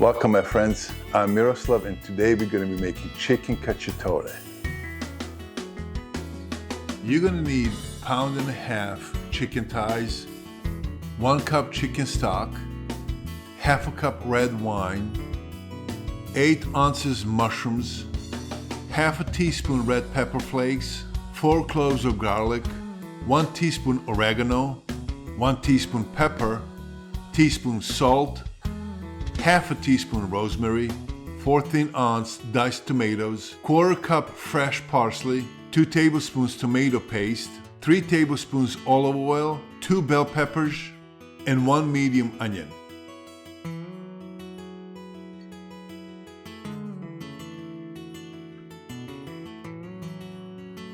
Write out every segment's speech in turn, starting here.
Welcome my friends, I'm Miroslav and today we're going to be making Chicken Cacciatore. You're going to need 1.5 pounds chicken thighs, 1 cup chicken stock, half a cup red wine, 8 ounces mushrooms, half a teaspoon red pepper flakes, 4 cloves of garlic, 1 teaspoon oregano, 1 teaspoon pepper, teaspoon salt, half a teaspoon rosemary, 1/4 ounce diced tomatoes, 1/4 cup fresh parsley, 2 tablespoons tomato paste, 3 tablespoons olive oil, 2 bell peppers, and 1 medium onion.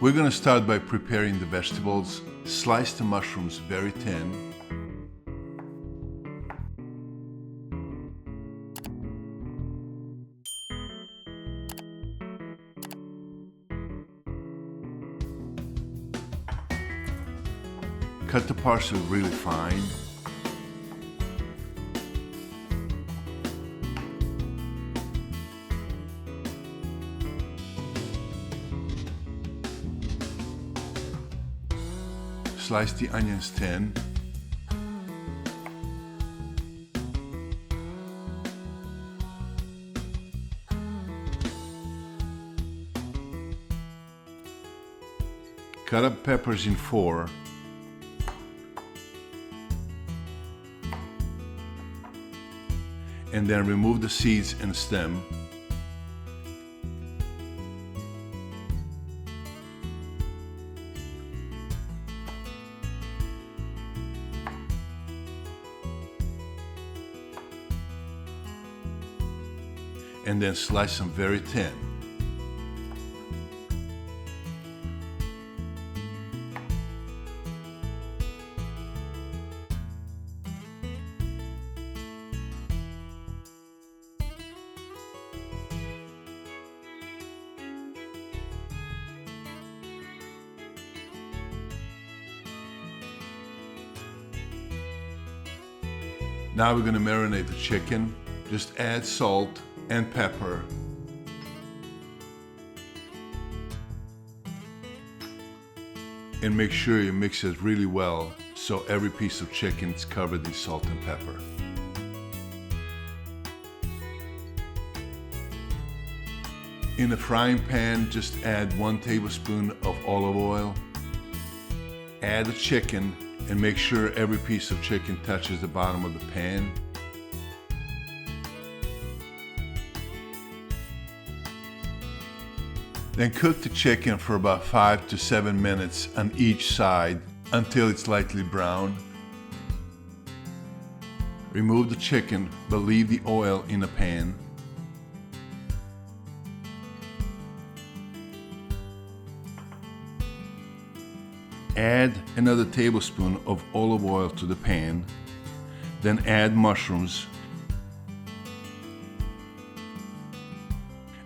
We're going to start by preparing the vegetables. Slice the mushrooms very thin. Cut the parsley really fine. Slice the onions thin. Cut up peppers in 4. And then remove the seeds and stem. And then slice them very thin. Now we're going to marinate the chicken. Just add salt and pepper. And make sure you mix it really well so every piece of chicken is covered in salt and pepper. In a frying pan, just add 1 tablespoon of olive oil. Add the chicken and make sure every piece of chicken touches the bottom of the pan. Then cook the chicken for about 5 to 7 minutes on each side until it's lightly brown. Remove the chicken but leave the oil in the pan. Add another tablespoon of olive oil to the pan, then add mushrooms,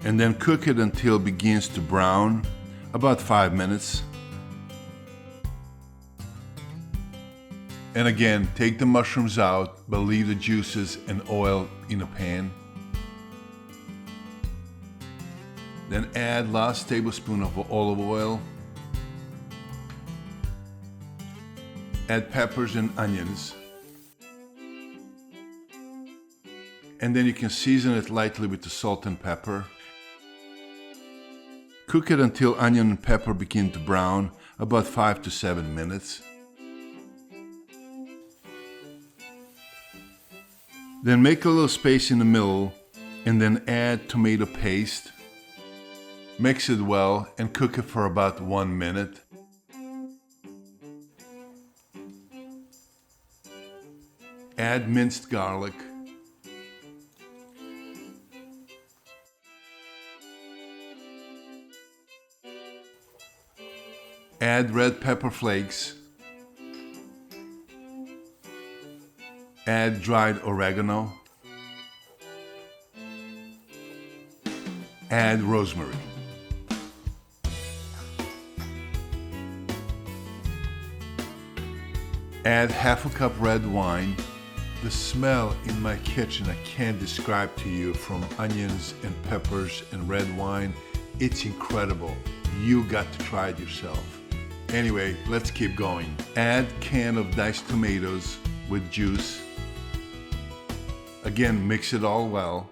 and then cook it until it begins to brown, about 5 minutes. And again, take the mushrooms out, but leave the juices and oil in the pan. Then add last tablespoon of olive oil. Add peppers and onions. And then you can season it lightly with the salt and pepper. Cook it until onion and pepper begin to brown, about 5 to 7 minutes. Then make a little space in the middle and then add tomato paste. Mix it well and cook it for about 1 minute. Add minced garlic. Add red pepper flakes. Add dried oregano. Add rosemary. Add half a cup red wine The smell in my kitchen I can't describe to you, from onions and peppers and red wine. It's incredible. You got to try it yourself. Anyway, let's keep going. Add can of diced tomatoes with juice. Again, mix it all well.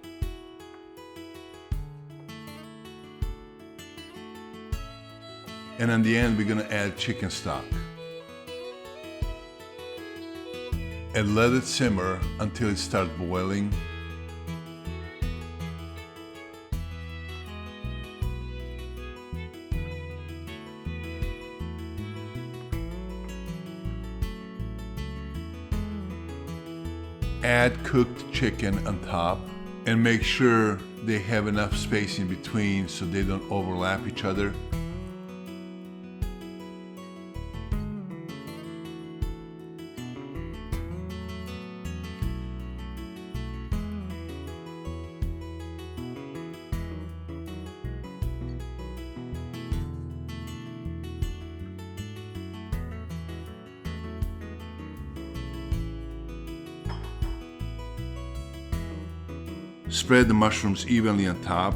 And in the end, we're gonna add chicken stock. And let it simmer until it starts boiling. Add cooked chicken on top and make sure they have enough space in between so they don't overlap each other. Spread the mushrooms evenly on top.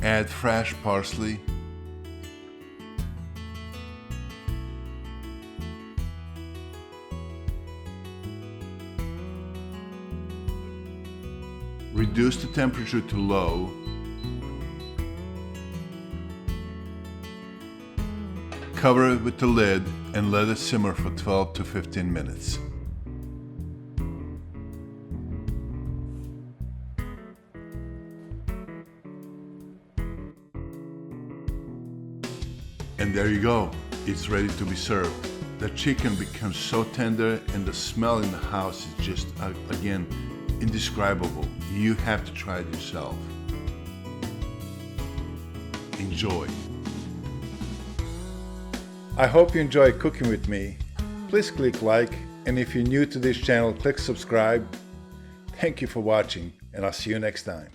Add fresh parsley. Reduce the temperature to low. Cover it with the lid and let it simmer for 12 to 15 minutes. And there you go, it's ready to be served. The chicken becomes so tender and the smell in the house is just, again, indescribable. You have to try it yourself. Enjoy. I hope you enjoy cooking with me. Please click like, and if you're new to this channel, click subscribe. Thank you for watching, and I'll see you next time.